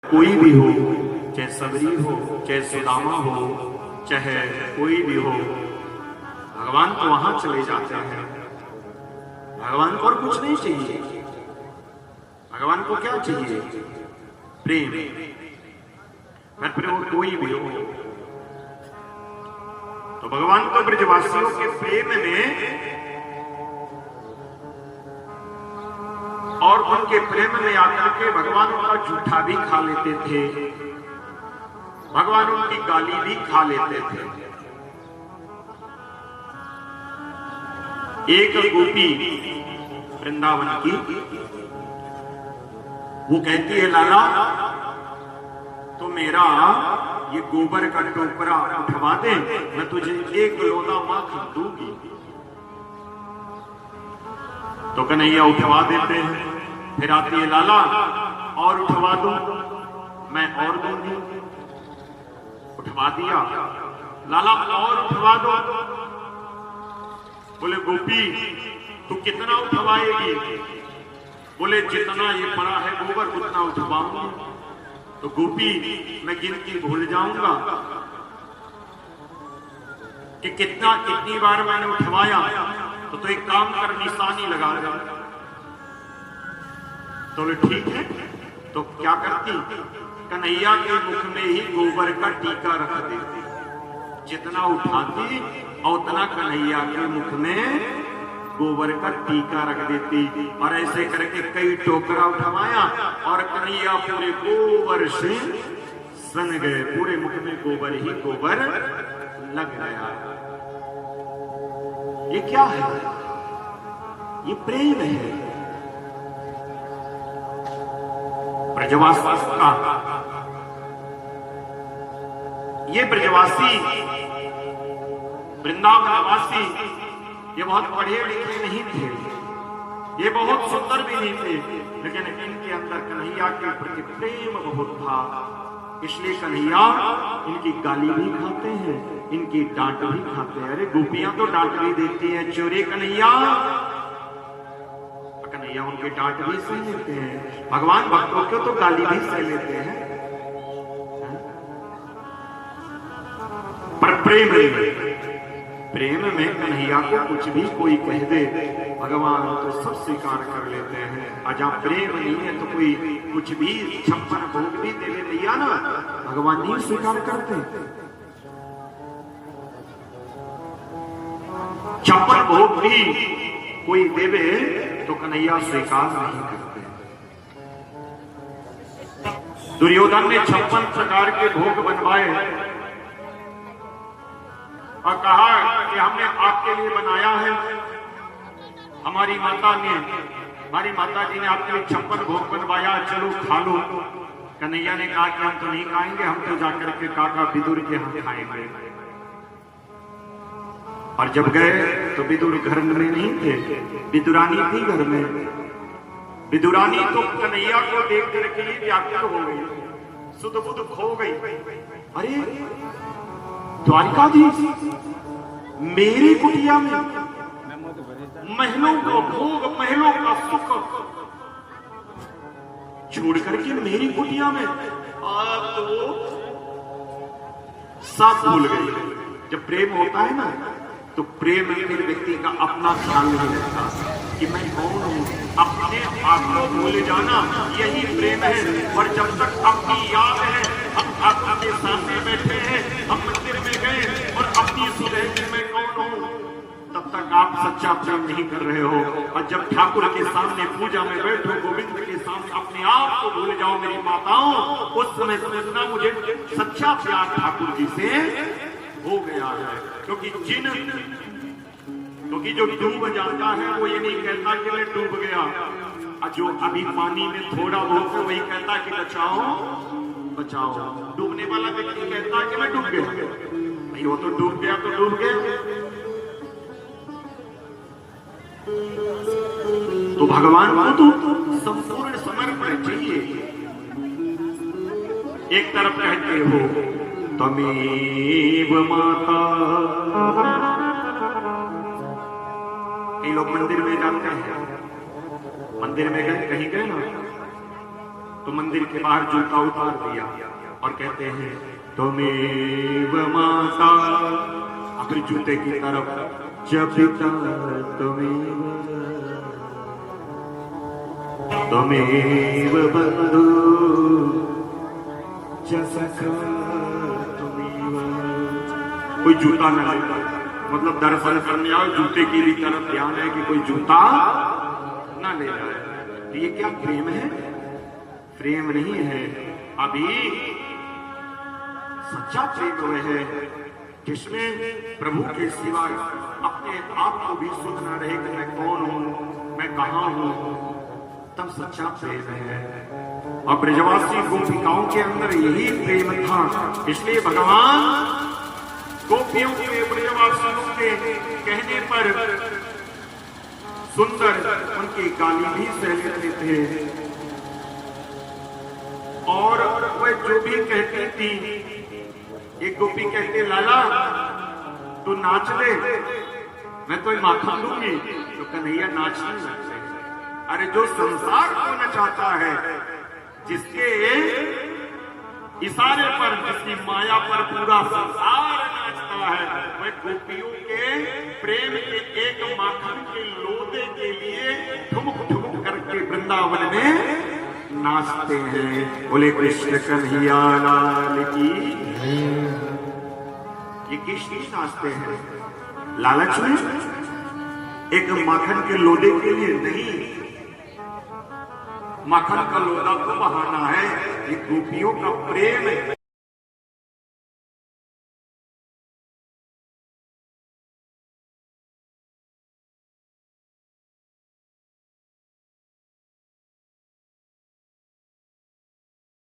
कोई भी हो, चाहे सबरी हो, चाहे सुदामा हो, चाहे कोई भी हो, भगवान तो वहां चले जाते हैं। भगवान को और कुछ नहीं चाहिए। भगवान को क्या चाहिए? प्रेम। फिर वो कोई भी हो। तो भगवान तो ब्रजवासियों के प्रेम में और उनके प्रेम में आकर के भगवान उनका जूठा भी खा लेते थे, भगवान उनकी गाली भी खा लेते थे। एक गोपी वृंदावन की, वो कहती है, लाला तो मेरा ये गोबर का टोकरा उठवा दे, मैं तुझे एक लोला माखन दूंगी। तो कन्हैया उठवा देते हैं। फिर आती है, लाला और उठवा दो, मैं और दूंगी। उठवा दिया। लाला और उठवा दो। बोले, गोपी तू कितना उठवाएगी? बोले, जितना ये पड़ा है गोबर उतना उठवाऊंगी। तो गोपी, मैं गिनती भूल जाऊंगा कि कितनी बार मैंने उठवाया। तो एक काम कर, निशानी लगा दे। तो ठीक है। तो क्या करती? कन्हैया के मुख में ही गोबर का टीका रख देती। जितना उठाती और उतना कन्हैया के मुख में गोबर का टीका रख देती। और ऐसे करके कई टोकरा उठवाया और कन्हैया पूरे गोबर से सन गए। पूरे मुख में गोबर ही गोबर लग गया। ये क्या है? ये प्रेम है। ब्रजवासी का, ये ब्रजवासी वृंदावनवासी, ये बहुत पढ़े लिखे नहीं थे, ये बहुत सुंदर भी नहीं थे, लेकिन इनके अंदर कन्हैया के प्रति प्रेम बहुत था। इसलिए कन्हैया इनकी गाली भी खाते हैं, इनकी डांट भी खाते हैं। अरे गोपियां तो डांट भी देती हैं, चोरी कन्हैया, कन्हैया उनकी डांट भी सह लेते हैं। भगवान भक्तों को तो गाली भी सह लेते हैं। पर प्रेम में कन्हैया को कुछ भी कोई कह दे, भगवान तो सब स्वीकार कर लेते हैं। और जहां प्रेम नहीं है तो कोई कुछ भी 56 भोग भी दे भैया ना, भगवान नहीं स्वीकार करते। 56 भोग भी कोई देवे तो कन्हैया स्वीकार नहीं करते। दुर्योधन ने 56 प्रकार के भोग बनवाए और कहा कि हमने आपके लिए बनाया है। हमारी माता जी ने आपके लिए 56 भोग बनवाया, चलो खा लो। कन्हैया ने कहा कि हम तो नहीं खाएंगे, हम तो जाकर के काका विदुर के यहाँ खाएंगे। और जब गए तो विदुर घर में नहीं थे, विदुरानी थी घर में। विदुरानी तो कन्हैया को देख करके ही व्याकुल हो गई, सुध बुध खो गई। अरे द्वारिकाधीश, मेरी कुटिया में महलों का भोग, महलों का सुख छोड़ करके मेरी कुटिया में आप तो सब भूल गई। जब प्रेम होता है ना, तो प्रेम फिर व्यक्ति का अपना ख्याल नहीं रहता कि मैं कौन हूं। अपने आप को भूल जाना, यही प्रेम है। और जब तक अपनी याद है, हम ठाकुर के सामने बैठे हैं, हम मंदिर में गए और अपनी सुबह कि मैं कौन हूं, तब तक आप सच्चा प्रेम नहीं कर रहे हो। और जब ठाकुर के सामने पूजा में बैठो, गोविंद के सामने अपने आप को भूल जाओ मेरी माताओं, उस समय समझना मुझे सच्चा प्यार ठाकुर जी से हो गया है। क्योंकि जो डूब जाता है वो ये नहीं कहता कि मैं डूब गया, और जो अभी पानी में थोड़ा बहुत है वही कहता कि बचाओ बचाओ। डूबने वाला व्यक्ति कहता कि मैं डूब गया, नहीं वो तो डूब गया तो डूब गया। तो भगवान को तो संपूर्ण समर्पण चाहिए। एक तरफ कहते हो तमेव माता, कई लोग मंदिर में जाते हैं, मंदिर में गए, कहीं गए ना, तो मंदिर के बाहर जूता उतार दिया और कहते हैं त्वमेव माता। फिर जूते की तरफ जब पिता त्वमेव बंधु सखा त्वमेव। कोई जूता न लेता, मतलब दर्शन करने आओ जूते की भी तरफ ध्यान है कि कोई जूता ना ले जाए। तो ये क्या प्रेम है? प्रेम नहीं है। अभी सच्चा प्रेम हुए है जिसमें प्रभु के सिवा अपने आप को भी सुध न रहे कि मैं कौन हूं, मैं कहां हूं, तब सच्चा प्रेम है। और ब्रजवासी गोपिकाओं के अंदर यही प्रेम था, इसलिए भगवान गोपियों के ब्रजवासियों के कहने पर सुंदर उनकी गाली भी सह लेते थे। और वह जो भी कहती थी, एक गोपी कहती लाला तू नाच ले, मैं तो माथा लूंगी, तो कन्हैया नाच नहीं सकते। अरे जो संसार को नचाता है, जिसके इशारे पर, जिसकी माया पर पूरा संसार नाचता है, वह गोपियों के प्रेम के एक माखन के लोदे के लिए ठुमक ठुमक करके वृंदावन में नाचते हैं। बोले कृष्ण कन्हैया लाल की। ये कृष्ण नाचते हैं लालच में, एक माखन के लोदे के लिए नहीं। माखन का लोदा तो बहाना है, ये गोपियों का प्रेम है।